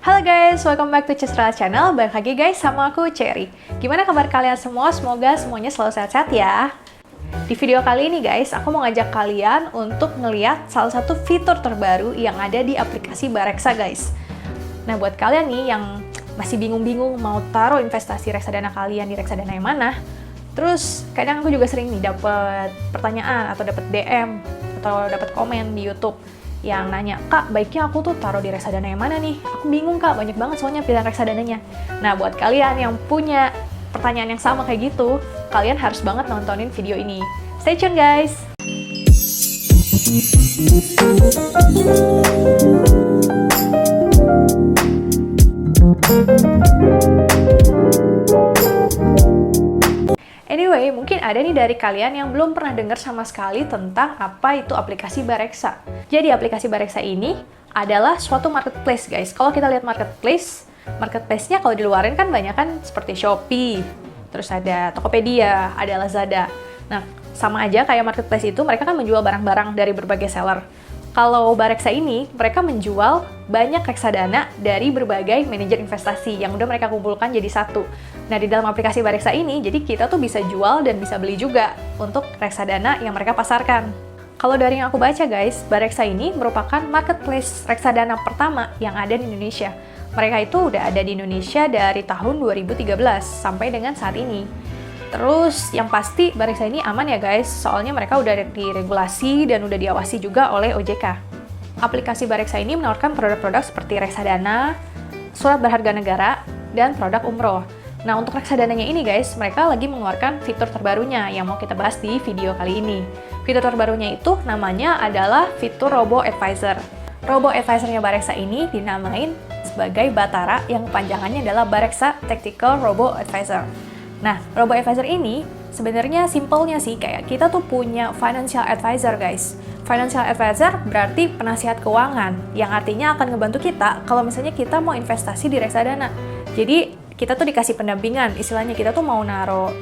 Halo guys, welcome back to Cesra Channel. Balik lagi guys sama aku Cherry. Gimana kabar kalian semua? Semoga semuanya selalu sehat-sehat ya. Di video kali ini guys, aku mau ngajak kalian untuk ngeliat salah satu fitur terbaru yang ada di aplikasi Bareksa guys. Nah buat kalian nih yang masih bingung-bingung mau taruh investasi reksadana kalian di reksadana yang mana, terus kadang aku juga sering nih dapet pertanyaan atau dapet DM atau dapet komen di YouTube yang nanya, "Kak, baiknya aku tuh taruh di reksadana yang mana nih? Aku bingung Kak, banyak banget soalnya pilihan reksadananya." Nah, buat kalian yang punya pertanyaan yang sama kayak gitu, kalian harus banget nontonin video ini. Stay tune guys! Anyway, mungkin ada nih dari kalian yang belum pernah dengar sama sekali tentang apa itu aplikasi Bareksa. Jadi aplikasi Bareksa ini adalah suatu marketplace guys. Kalau kita lihat marketplace-nya kalau di luarin kan banyak kan seperti Shopee, terus ada Tokopedia, ada Lazada. Nah, sama aja kayak marketplace itu, mereka kan menjual barang-barang dari berbagai seller. Kalau Bareksa ini, mereka menjual banyak reksadana dari berbagai manajer investasi yang udah mereka kumpulkan jadi satu. Nah, di dalam aplikasi Bareksa ini, jadi kita tuh bisa jual dan bisa beli juga untuk reksadana yang mereka pasarkan. Kalau dari yang aku baca guys, Bareksa ini merupakan marketplace reksadana pertama yang ada di Indonesia. Mereka itu udah ada di Indonesia dari tahun 2013 sampai dengan saat ini. Terus yang pasti Bareksa ini aman ya guys, soalnya mereka udah diregulasi dan udah diawasi juga oleh OJK. Aplikasi Bareksa ini menawarkan produk-produk seperti reksadana, surat berharga negara, dan produk umroh. Nah untuk reksadananya ini guys, mereka lagi mengeluarkan fitur terbarunya yang mau kita bahas di video kali ini. Fitur terbarunya itu namanya adalah fitur Robo Advisor. Robo Advisornya Bareksa ini dinamain sebagai Batara yang panjangannya adalah Bareksa Tactical Robo Advisor. Nah, Robo Advisor ini sebenarnya simpelnya sih kayak kita tuh punya financial advisor guys. Financial advisor berarti penasihat keuangan yang artinya akan ngebantu kita kalau misalnya kita mau investasi di reksadana. Jadi kita tuh dikasih pendampingan, istilahnya kita tuh mau naruh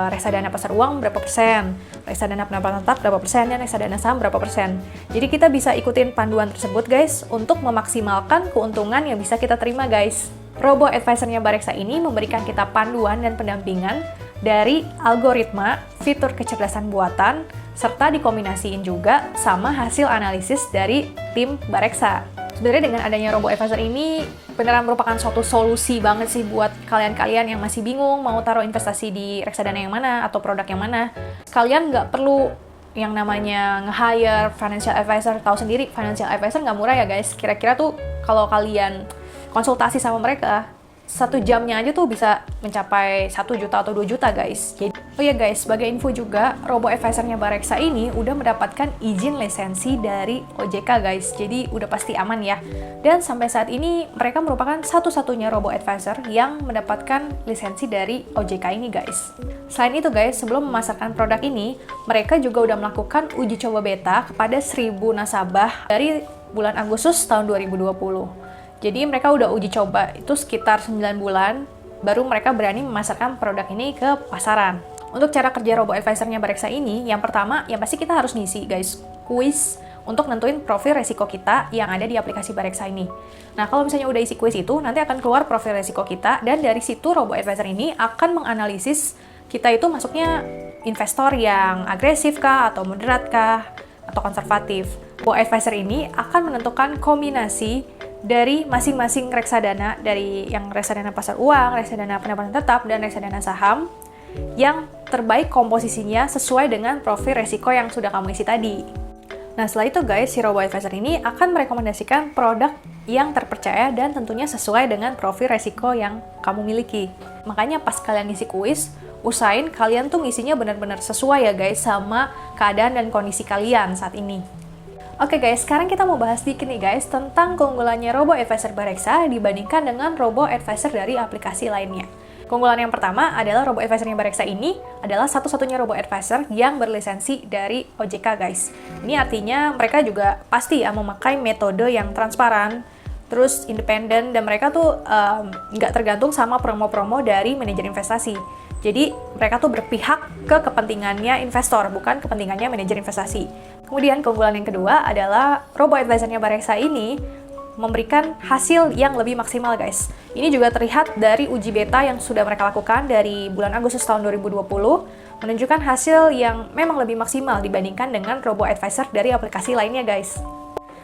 reksadana pasar uang berapa persen, reksadana pendapatan tetap berapa persen, dan reksadana saham berapa persen. Jadi kita bisa ikutin panduan tersebut guys untuk memaksimalkan keuntungan yang bisa kita terima guys. Robo Advisornya Bareksa ini memberikan kita panduan dan pendampingan dari algoritma, fitur kecerdasan buatan, serta dikombinasiin juga sama hasil analisis dari tim Bareksa. Sebenarnya dengan adanya Robo Advisor ini beneran merupakan suatu solusi banget sih buat kalian-kalian yang masih bingung mau taruh investasi di reksadana yang mana atau produk yang mana. Kalian nggak perlu yang namanya nge-hire financial advisor. Tahu sendiri financial advisor nggak murah ya guys. Kira-kira tuh kalau kalian konsultasi sama mereka, 1 jamnya aja tuh bisa mencapai 1 juta atau 2 juta guys. Jadi, oh ya guys, sebagai info juga, Robo Advisornya Bareksa ini udah mendapatkan izin lisensi dari OJK guys. Jadi udah pasti aman ya. Dan sampai saat ini mereka merupakan satu-satunya Robo Advisor yang mendapatkan lisensi dari OJK ini guys. Selain itu guys, sebelum memasarkan produk ini, mereka juga udah melakukan uji coba beta kepada 1000 nasabah dari bulan Agustus tahun 2020. Jadi mereka udah uji coba itu sekitar 9 bulan, baru mereka berani memasarkan produk ini ke pasaran. Untuk cara kerja Robo Advisornya Bareksa ini, yang pertama, yang pasti kita harus ngisi guys, kuis untuk nentuin profil resiko kita yang ada di aplikasi Bareksa ini. Nah, kalau misalnya udah isi kuis itu, nanti akan keluar profil resiko kita, dan dari situ Robo Advisor ini akan menganalisis kita itu masuknya investor yang agresif kah, atau moderat kah, atau konservatif. Robo Advisor ini akan menentukan kombinasi dari masing-masing reksadana, dari yang reksadana pasar uang, reksadana pendapatan tetap, dan reksadana saham, yang terbaik komposisinya sesuai dengan profil resiko yang sudah kamu isi tadi. Nah setelah itu guys, si Robo Advisor ini akan merekomendasikan produk yang terpercaya dan tentunya sesuai dengan profil resiko yang kamu miliki. Makanya pas kalian ngisi kuis, usahain kalian tuh ngisinya benar-benar sesuai ya guys sama keadaan dan kondisi kalian saat ini. Oke guys, sekarang kita mau bahas dikit nih guys tentang keunggulannya Robo Advisor Bareksa dibandingkan dengan Robo Advisor dari aplikasi lainnya. Keunggulan yang pertama adalah Robo Advisornya Bareksa ini adalah satu-satunya Robo Advisor yang berlisensi dari OJK guys. Ini artinya mereka juga pasti ya memakai metode yang transparan, terus independen, dan mereka tuh nggak tergantung sama promo-promo dari manajer investasi. Jadi mereka tuh berpihak ke kepentingannya investor, bukan kepentingannya manajer investasi. Kemudian keunggulan yang kedua adalah Robo Advisornya Bareksa ini memberikan hasil yang lebih maksimal guys. Ini juga terlihat dari uji beta yang sudah mereka lakukan dari bulan Agustus tahun 2020, menunjukkan hasil yang memang lebih maksimal dibandingkan dengan robo-advisor dari aplikasi lainnya guys.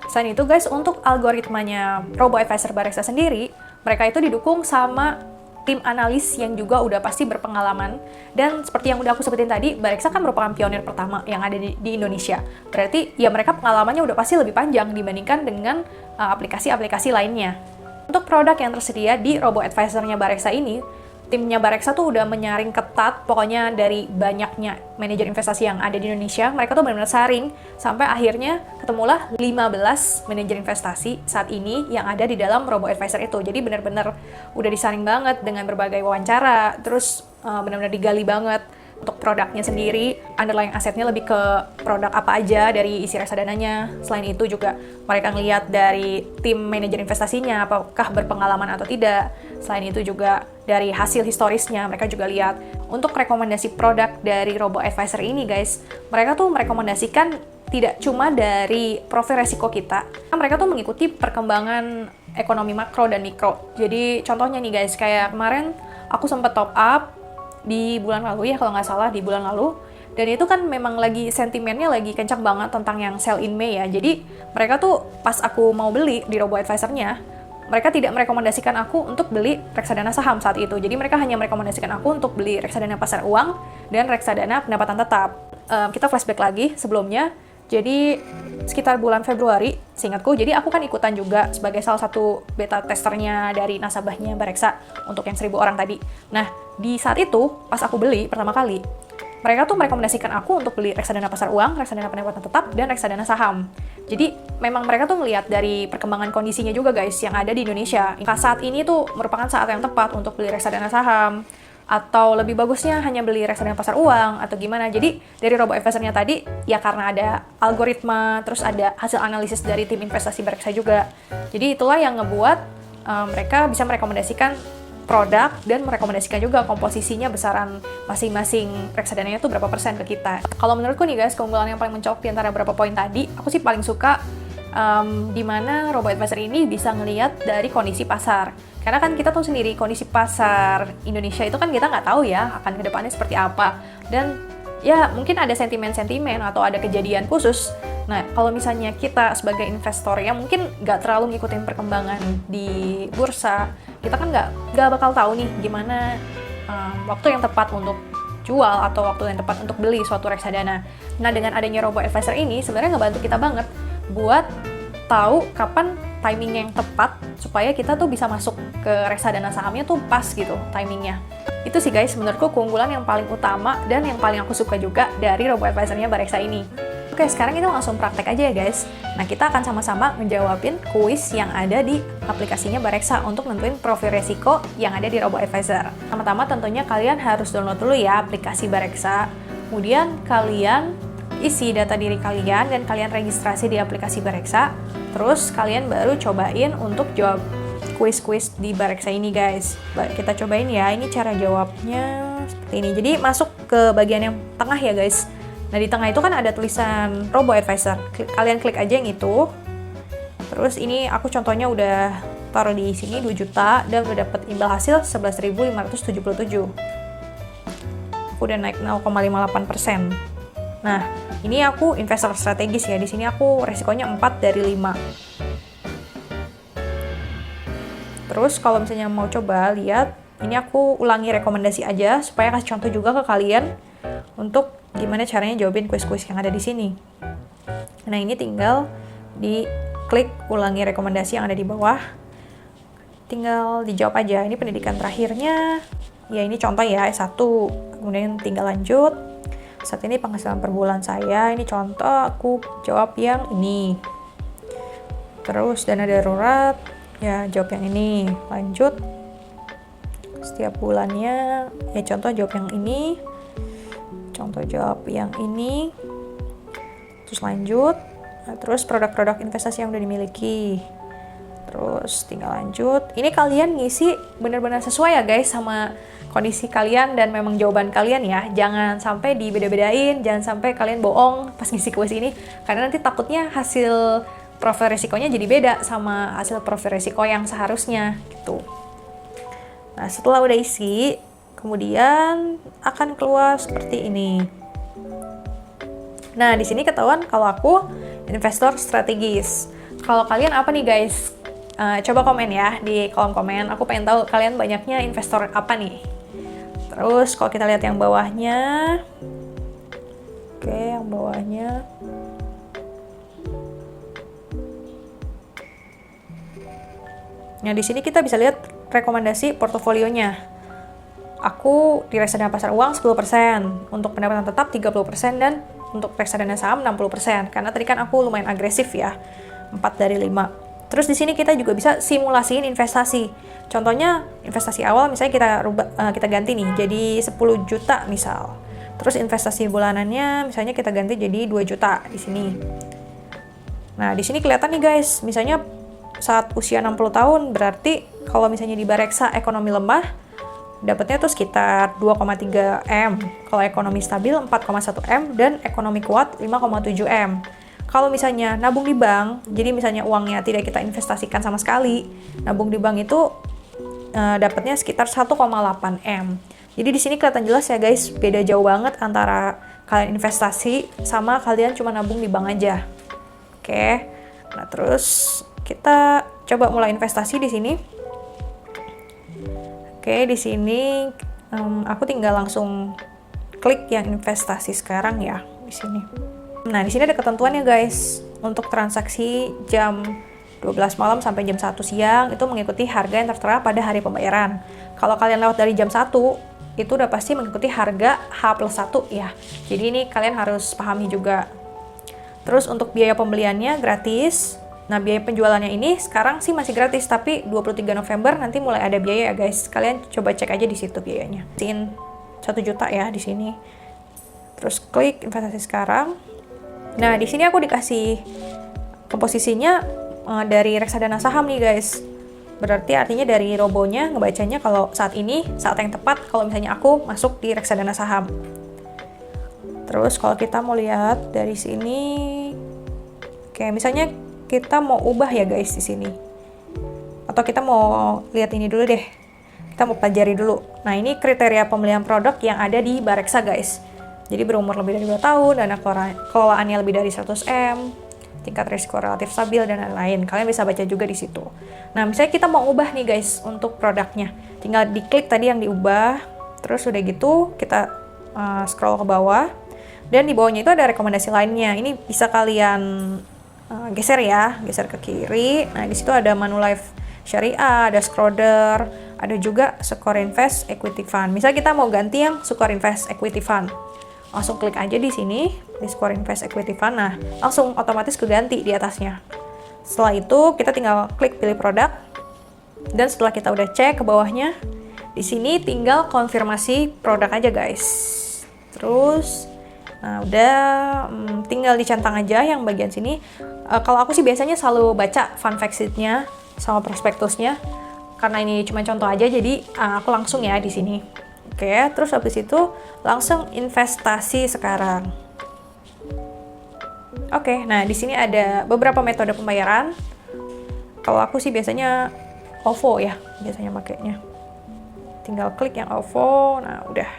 Selain itu guys, untuk algoritmanya robo-advisor Bareksa sendiri, mereka itu didukung sama tim analis yang juga udah pasti berpengalaman. Dan seperti yang udah aku sebutin tadi, Bareksa kan merupakan pionir pertama yang ada di Indonesia. Berarti ya mereka pengalamannya udah pasti lebih panjang dibandingkan dengan aplikasi-aplikasi lainnya. Untuk produk yang tersedia di robo-advisornya Bareksa ini, timnya Bareksa tuh udah menyaring ketat, pokoknya dari banyaknya manajer investasi yang ada di Indonesia, mereka tuh benar-benar saring, sampai akhirnya ketemulah 15 manajer investasi saat ini yang ada di dalam robo-advisor itu. Jadi benar-benar udah disaring banget dengan berbagai wawancara, terus benar-benar digali banget untuk produknya sendiri, underlying asetnya lebih ke produk apa aja dari isi reksadananya. Selain itu juga mereka ngelihat dari tim manajer investasinya apakah berpengalaman atau tidak. Selain itu juga dari hasil historisnya mereka juga lihat. Untuk rekomendasi produk dari robo-advisor ini guys, mereka tuh merekomendasikan tidak cuma dari profil resiko kita, mereka tuh mengikuti perkembangan ekonomi makro dan mikro. Jadi contohnya nih guys, kayak kemarin aku sempat top up di bulan lalu ya, kalau nggak salah di bulan lalu, dan itu kan memang lagi sentimennya lagi kencang banget tentang yang sell in May ya. Jadi mereka tuh pas aku mau beli di robo-advisornya, mereka tidak merekomendasikan aku untuk beli reksadana saham saat itu. Jadi mereka hanya merekomendasikan aku untuk beli reksadana pasar uang dan reksadana pendapatan tetap. Kita flashback lagi sebelumnya. Jadi sekitar bulan Februari, seingatku, jadi aku kan ikutan juga sebagai salah satu beta testernya dari nasabahnya Bareksa untuk yang 1.000 orang tadi. Nah, di saat itu, pas aku beli pertama kali, mereka tuh merekomendasikan aku untuk beli reksadana pasar uang, reksadana pendapatan tetap, dan reksadana saham. Jadi, memang mereka tuh melihat dari perkembangan kondisinya juga guys, yang ada di Indonesia. Saat ini tuh merupakan saat yang tepat untuk beli reksadana saham, atau lebih bagusnya hanya beli reksadana pasar uang, atau gimana. Jadi, dari robo-advisornya tadi, ya karena ada algoritma, terus ada hasil analisis dari tim investasi Bareksa juga. Jadi, itulah yang ngebuat mereka bisa merekomendasikan produk dan merekomendasikan juga komposisinya besaran masing-masing reksadananya tuh berapa persen ke kita. Kalau menurutku nih guys, keunggulan yang paling mencolok di antara beberapa poin tadi, aku sih paling suka di mana robo-advisor ini bisa ngelihat dari kondisi pasar. Karena kan kita tahu sendiri kondisi pasar Indonesia itu kan kita nggak tahu ya akan ke depannya seperti apa. Dan ya mungkin ada sentimen-sentimen atau ada kejadian khusus. Nah, kalau misalnya kita sebagai investor yang mungkin nggak terlalu ngikutin perkembangan di bursa, kita kan nggak bakal tahu nih gimana waktu yang tepat untuk jual atau waktu yang tepat untuk beli suatu reksadana. Nah, dengan adanya robo-advisor ini sebenarnya ngebantu kita banget buat tahu kapan timing yang tepat supaya kita tuh bisa masuk ke reksadana sahamnya tuh pas gitu timingnya. Itu sih guys menurutku keunggulan yang paling utama dan yang paling aku suka juga dari robo-advisornya Bareksa ini. Oke, sekarang kita langsung praktek aja ya guys. Nah, kita akan sama-sama ngejawabin kuis yang ada di aplikasinya Bareksa untuk nentuin profil resiko yang ada di robo-advisor. Pertama-tama tentunya kalian harus download dulu ya aplikasi Bareksa. Kemudian kalian isi data diri kalian dan kalian registrasi di aplikasi Bareksa. Terus kalian baru cobain untuk jawab kuis-kuis di Bareksa ini guys. Kita cobain ya, ini cara jawabnya seperti ini. Jadi masuk ke bagian yang tengah ya guys. Nah, di tengah itu kan ada tulisan robo-advisor. Kalian klik aja yang itu. Terus ini aku contohnya udah taruh di sini 2 juta dan udah dapat imbal hasil 11.577. Aku udah naik 0,58%. Nah, ini aku investor strategis ya. Di sini aku resikonya 4 dari 5. Terus kalau misalnya mau coba lihat, ini aku ulangi rekomendasi aja supaya kasih contoh juga ke kalian untuk gimana caranya jawabin kuis-kuis yang ada di sini. Nah, ini tinggal diklik ulangi rekomendasi yang ada di bawah. Tinggal dijawab aja. Ini pendidikan terakhirnya. Ya, ini contoh ya, S1. Kemudian tinggal lanjut. Saat ini penghasilan per bulan saya. Ini contoh, aku jawab yang ini. Terus dana darurat. Ya, jawab yang ini. Lanjut. Setiap bulannya. Ya, contoh jawab yang ini. Contoh jawab yang ini. Terus lanjut. Nah, terus produk-produk investasi yang udah dimiliki. Terus tinggal lanjut. Ini kalian ngisi benar-benar sesuai ya guys sama kondisi kalian dan memang jawaban kalian ya. Jangan sampai dibeda-bedain, jangan sampai kalian bohong pas ngisi kuis ini. Karena nanti takutnya hasil profil risikonya jadi beda sama hasil profil risiko yang seharusnya gitu. Nah, setelah udah isi, kemudian akan keluar seperti ini. Nah, di sini ketahuan kalau aku investor strategis. Kalau kalian apa nih guys? Coba komen ya di kolom komen. Aku pengen tahu kalian banyaknya investor apa nih. Terus kalau kita lihat yang bawahnya, oke, yang bawahnya. Nah, di sini kita bisa lihat rekomendasi portofolionya. Aku di reksadana pasar uang 10%, untuk pendapatan tetap 30%, dan untuk reksadana saham 60%. Karena tadi kan aku lumayan agresif ya, 4 dari 5. Terus di sini kita juga bisa simulasiin investasi. Contohnya investasi awal misalnya kita ganti nih jadi 10 juta misal. Terus investasi bulanannya misalnya kita ganti jadi 2 juta di sini. Nah, di sini kelihatan nih guys, misalnya saat usia 60 tahun berarti kalau misalnya di Bareksa ekonomi lemah dapatnya tuh sekitar 2,3 M. Kalau ekonomi stabil 4,1 M dan ekonomi kuat 5,7 M. Kalau misalnya nabung di bank, jadi misalnya uangnya tidak kita investasikan sama sekali, nabung di bank itu dapatnya sekitar 1,8 M. Jadi di sini kelihatan jelas ya guys, beda jauh banget antara kalian investasi sama kalian cuma nabung di bank aja. Oke. Nah, terus kita coba mulai investasi di sini. Oke, di sini aku tinggal langsung klik yang investasi sekarang ya di sini. Nah, di sini ada ketentuannya guys. Untuk transaksi jam 12 malam sampai jam 1 siang itu mengikuti harga yang tertera pada hari pembayaran. Kalau kalian lewat dari jam 1, itu udah pasti mengikuti harga H+1 ya. Jadi ini kalian harus pahami juga. Terus untuk biaya pembeliannya gratis. Nah, biaya penjualannya ini sekarang sih masih gratis, tapi 23 November nanti mulai ada biaya ya guys. Kalian coba cek aja di situ biayanya. 1 juta ya di sini. Terus klik investasi sekarang. Nah, di sini aku dikasih komposisinya dari reksadana saham nih guys. Berarti artinya dari robonya ngebacanya kalau saat ini saat yang tepat kalau misalnya aku masuk di reksadana saham. Terus kalau kita mau lihat dari sini, kayak misalnya kita mau ubah ya guys di sini. Atau kita mau lihat ini dulu deh. Kita mau pelajari dulu. Nah, ini kriteria pembelian produk yang ada di Bareksa guys. Jadi berumur lebih dari 2 tahun, dana kelolaannya lebih dari 100 M, tingkat risiko relatif stabil, dan lain-lain. Kalian bisa baca juga di situ. Nah, misalnya kita mau ubah nih guys untuk produknya. Tinggal diklik tadi yang diubah, terus udah gitu kita scroll ke bawah. Dan di bawahnya itu ada rekomendasi lainnya. Ini bisa kalian geser ya, geser ke kiri. Nah, di situ ada Manulife Syariah, ada Schroder, ada juga Sukor Invest Equity Fund. Misalnya kita mau ganti yang Sukor Invest Equity Fund. Langsung klik aja di sini, di Sukor Invest Equity Fund. Nah, langsung otomatis keganti di atasnya. Setelah itu, kita tinggal klik pilih produk. Dan setelah kita udah cek ke bawahnya, di sini tinggal konfirmasi produk aja guys. Terus, nah udah tinggal dicentang aja yang bagian sini. Kalau aku sih biasanya selalu baca fun fact sheet-nya sama prospektusnya. Karena ini cuma contoh aja, jadi aku langsung ya di sini. Oke, terus habis itu langsung investasi sekarang. Oke, nah di sini ada beberapa metode pembayaran. Kalau aku sih biasanya OVO ya, biasanya makainya. Tinggal klik yang OVO, nah udah.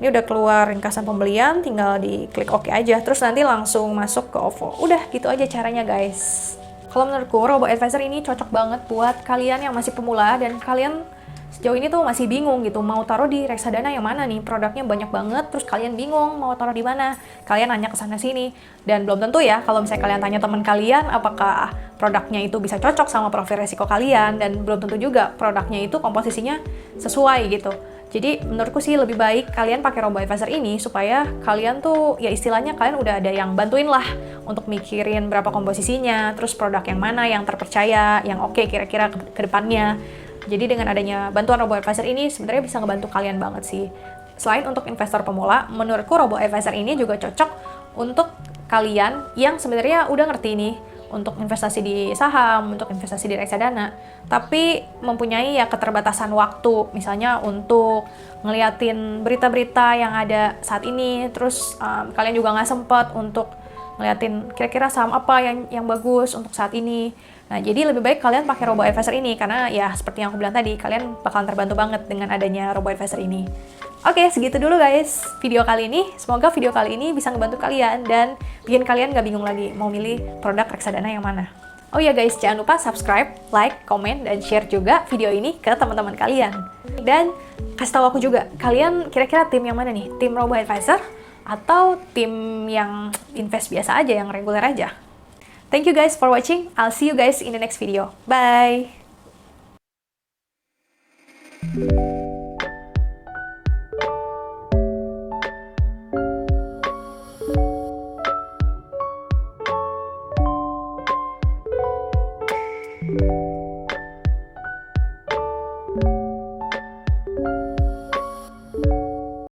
Ini udah keluar ringkasan pembelian, tinggal diklik OK aja. Terus nanti langsung masuk ke OVO. Udah gitu aja caranya guys. Kalau menurutku, robo-advisor ini cocok banget buat kalian yang masih pemula dan kalian sejauh ini tuh masih bingung gitu, mau taruh di reksadana yang mana nih, produknya banyak banget, terus kalian bingung mau taruh di mana, kalian nanya ke sana sini, dan belum tentu ya kalau misalnya kalian tanya teman kalian apakah produknya itu bisa cocok sama profil resiko kalian, dan belum tentu juga produknya itu komposisinya sesuai gitu. Jadi menurutku sih lebih baik kalian pakai robo-advisor ini supaya kalian tuh ya istilahnya kalian udah ada yang bantuin lah untuk mikirin berapa komposisinya, terus produk yang mana yang terpercaya, yang oke kira-kira ke depannya. Jadi dengan adanya bantuan robo-advisor ini sebenarnya bisa ngebantu kalian banget sih. Selain untuk investor pemula, menurutku robo-advisor ini juga cocok untuk kalian yang sebenarnya udah ngerti nih untuk investasi di saham, untuk investasi di reksadana, tapi mempunyai ya keterbatasan waktu, misalnya untuk ngeliatin berita-berita yang ada saat ini, terus kalian juga nggak sempet untuk ngeliatin kira-kira saham apa yang bagus untuk saat ini. Nah, jadi lebih baik kalian pakai robo advisor ini karena ya seperti yang aku bilang tadi, kalian bakalan terbantu banget dengan adanya robo advisor ini. Oke, segitu dulu guys video kali ini. Semoga video kali ini bisa ngebantu kalian dan bikin kalian nggak bingung lagi mau milih produk reksadana yang mana. Oh ya guys, jangan lupa subscribe, like, komen, dan share juga video ini ke teman-teman kalian. Dan kasih tahu aku juga, kalian kira-kira tim yang mana nih? Tim robo advisor atau tim yang invest biasa aja, yang reguler aja? Thank you guys for watching. I'll see you guys in the next video. Bye!